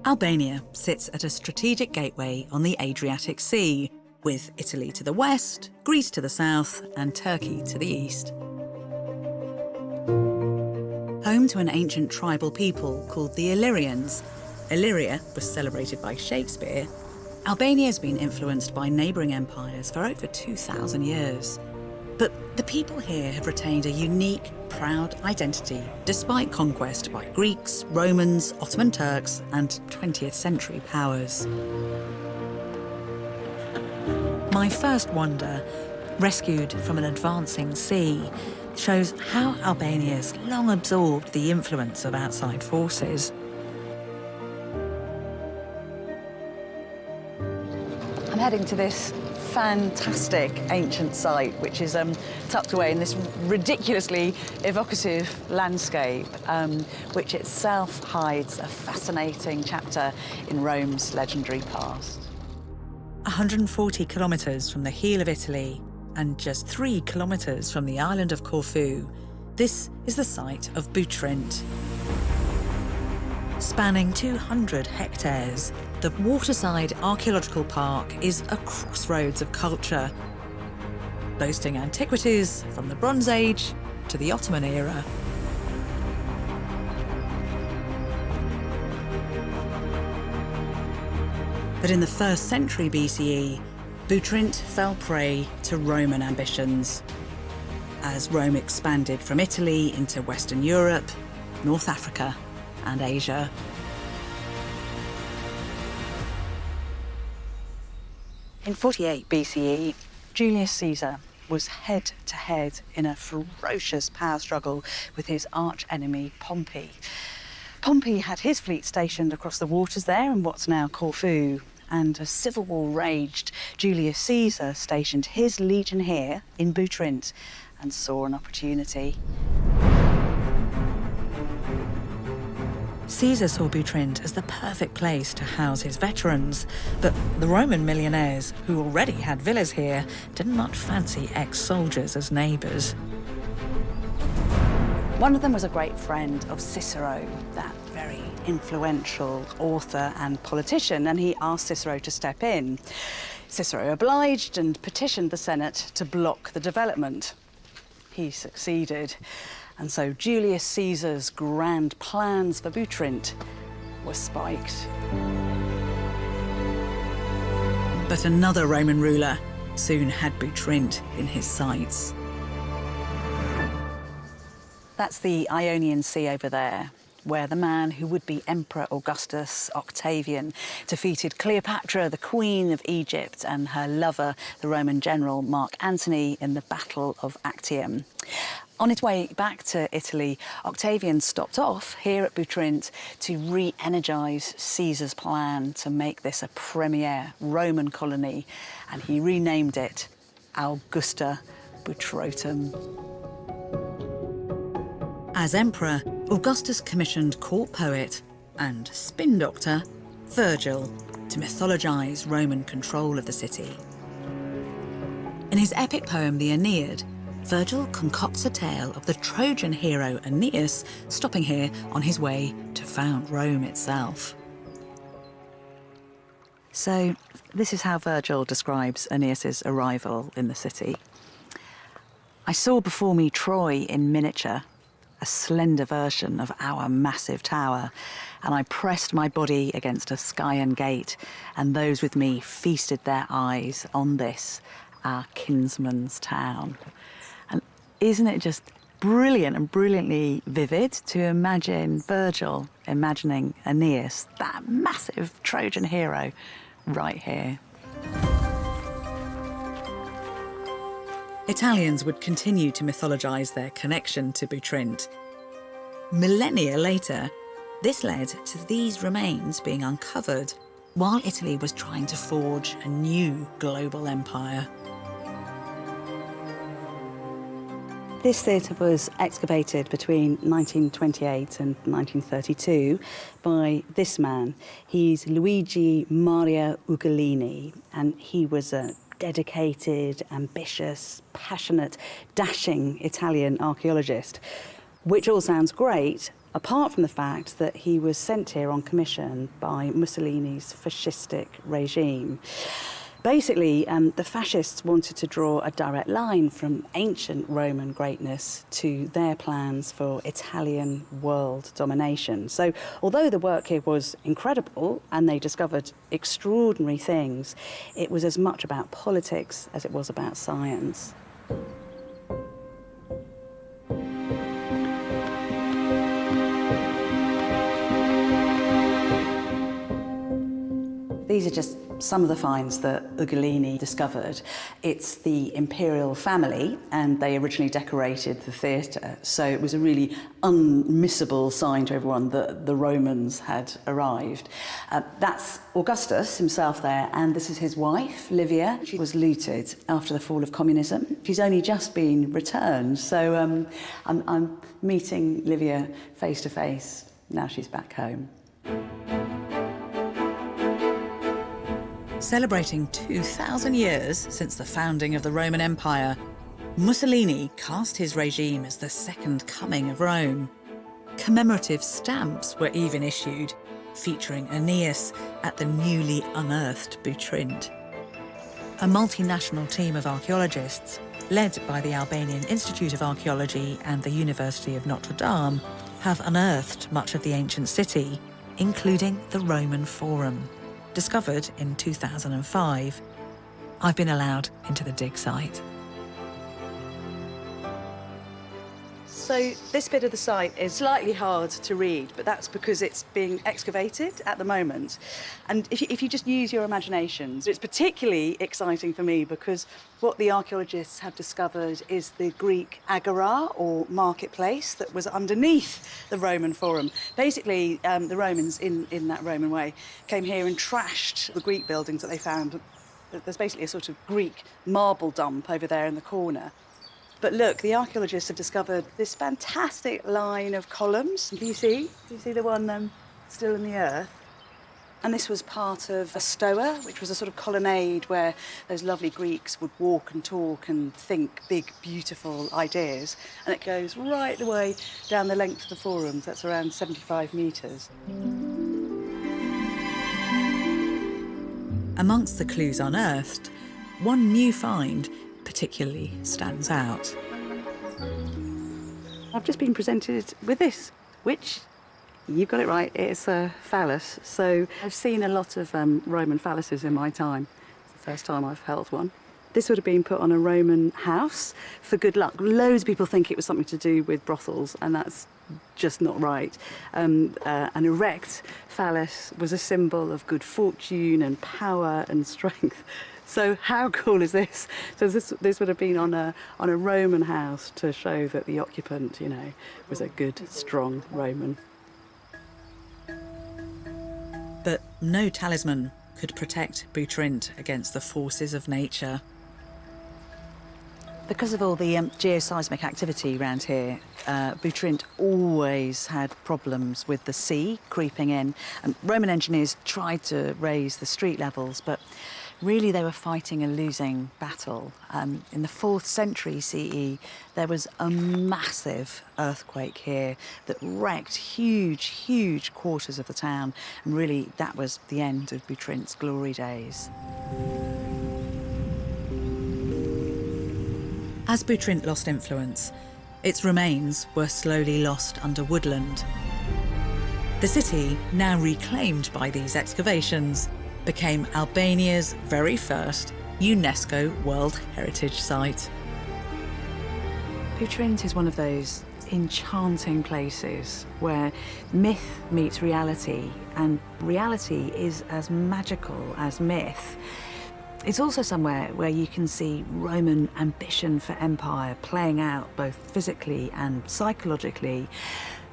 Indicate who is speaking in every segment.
Speaker 1: Albania sits at a strategic gateway on the Adriatic Sea, with Italy to the west, Greece to the south, and Turkey to the east. Home to an ancient tribal people called the Illyrians, Illyria was celebrated by Shakespeare. Albania has been influenced by neighbouring empires for over 2,000 years. But the people here have retained a unique, proud identity despite conquest by Greeks, Romans, Ottoman Turks, and 20th century powers. My first wonder, rescued from an advancing sea, shows how Albania's long absorbed the influence of outside forces. I'm heading to this fantastic ancient site, which is tucked away in this ridiculously evocative landscape, which itself hides a fascinating chapter in Rome's legendary past. 140 kilometres from the heel of Italy and just 3 kilometres from the island of Corfu, this is the site of Butrint. Spanning 200 hectares, the waterside archaeological park is a crossroads of culture, boasting antiquities from the Bronze Age to the Ottoman era. But in the 1st century BCE, Butrint fell prey to Roman ambitions. As Rome expanded from Italy into Western Europe, North Africa, and Asia. In 48 BCE, Julius Caesar was head-to-head in a ferocious power struggle with his arch-enemy Pompey. Pompey had his fleet stationed across the waters there in what's now Corfu, and as civil war raged, Julius Caesar stationed his legion here in Butrint and saw an opportunity. Caesar saw Butrint as the perfect place to house his veterans, but the Roman millionaires, who already had villas here, didn't much fancy ex-soldiers as neighbours. One of them was a great friend of Cicero, that very influential author and politician, and he asked Cicero to step in. Cicero obliged and petitioned the Senate to block the development. He succeeded. And so Julius Caesar's grand plans for Butrint were spiked. But another Roman ruler soon had Butrint in his sights. That's the Ionian Sea over there, where the man who would be Emperor Augustus Octavian defeated Cleopatra, the Queen of Egypt, and her lover, the Roman general Mark Antony, in the Battle of Actium. On his way back to Italy, Octavian stopped off here at Butrint to re-energise Caesar's plan to make this a premier Roman colony, and he renamed it Augusta Butrotum. As emperor, Augustus commissioned court poet and spin doctor Virgil to mythologise Roman control of the city. In his epic poem, the Aeneid, Virgil concocts a tale of the Trojan hero Aeneas stopping here on his way to found Rome itself. So this is how Virgil describes Aeneas's arrival in the city. I saw before me Troy in miniature, a slender version of our massive tower, and I pressed my body against a Scaean gate, and those with me feasted their eyes on this, our kinsman's town. And isn't it just brilliant and brilliantly vivid to imagine Virgil imagining Aeneas, that massive Trojan hero, right here? Italians would continue to mythologise their connection to Butrint. Millennia later, this led to these remains being uncovered while Italy was trying to forge a new global empire. This theatre was excavated between 1928 and 1932 by this man. He's Luigi Maria Ugolini, and he was a dedicated, ambitious, passionate, dashing Italian archaeologist, which all sounds great apart from the fact that he was sent here on commission by Mussolini's fascistic regime. Basically, the fascists wanted to draw a direct line from ancient Roman greatness to their plans for Italian world domination. So, although the work here was incredible and they discovered extraordinary things, it was as much about politics as it was about science. These are just some of the finds that Ugolini discovered. It's the imperial family, and they originally decorated the theatre, so it was a really unmissable sign to everyone that the Romans had arrived. That's Augustus himself there, and this is his wife, Livia. She was looted after the fall of communism. She's only just been returned, so I'm meeting Livia face to face. Now she's back home. Celebrating 2,000 years since the founding of the Roman Empire, Mussolini cast his regime as the second coming of Rome. Commemorative stamps were even issued, featuring Aeneas at the newly unearthed Butrint. A multinational team of archaeologists, led by the Albanian Institute of Archaeology and the University of Notre Dame, have unearthed much of the ancient city, including the Roman Forum. Discovered in 2005, I've been allowed into the dig site. So this bit of the site is slightly hard to read, but that's because it's being excavated at the moment. And if you just use your imaginations, it's particularly exciting for me because what the archaeologists have discovered is the Greek agora, or marketplace, that was underneath the Roman Forum. Basically, the Romans, in that Roman way, came here and trashed the Greek buildings that they found. There's basically a sort of Greek marble dump over there in the corner. But look, the archaeologists have discovered this fantastic line of columns. Do you see? Do you see the one still in the earth? And this was part of a stoa, which was a sort of colonnade where those lovely Greeks would walk and talk and think big, beautiful ideas. And it goes right the way down the length of the forums. That's around 75 metres. Amongst the clues unearthed, one new find particularly stands out. I've just been presented with this, which, you've got it right, it's a phallus. So I've seen a lot of Roman phalluses in my time. It's the first time I've held one. This would have been put on a Roman house for good luck. Loads of people think it was something to do with brothels, and that's just not right. An erect phallus was a symbol of good fortune and power and strength. So how cool is this? So this would have been on a Roman house to show that the occupant, you know, was a good, strong Roman. But no talisman could protect Butrint against the forces of nature. Because of all the geoseismic activity around here, Butrint always had problems with the sea creeping in. And Roman engineers tried to raise the street levels, but really they were fighting a losing battle. In the 4th century CE, there was a massive earthquake here that wrecked huge quarters of the town. And really, that was the end of Butrint's glory days. As Butrint lost influence, its remains were slowly lost under woodland. The city, now reclaimed by these excavations, became Albania's very first UNESCO World Heritage Site. Butrint is one of those enchanting places where myth meets reality, and reality is as magical as myth. It's also somewhere where you can see Roman ambition for empire playing out both physically and psychologically,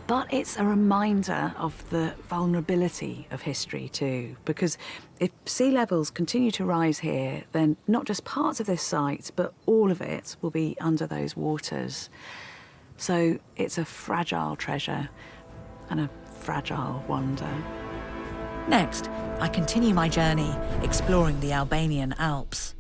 Speaker 1: but it's a reminder of the vulnerability of history too, because if sea levels continue to rise here, then not just parts of this site, but all of it will be under those waters. So it's a fragile treasure and a fragile wonder. Next, I continue my journey exploring the Albanian Alps.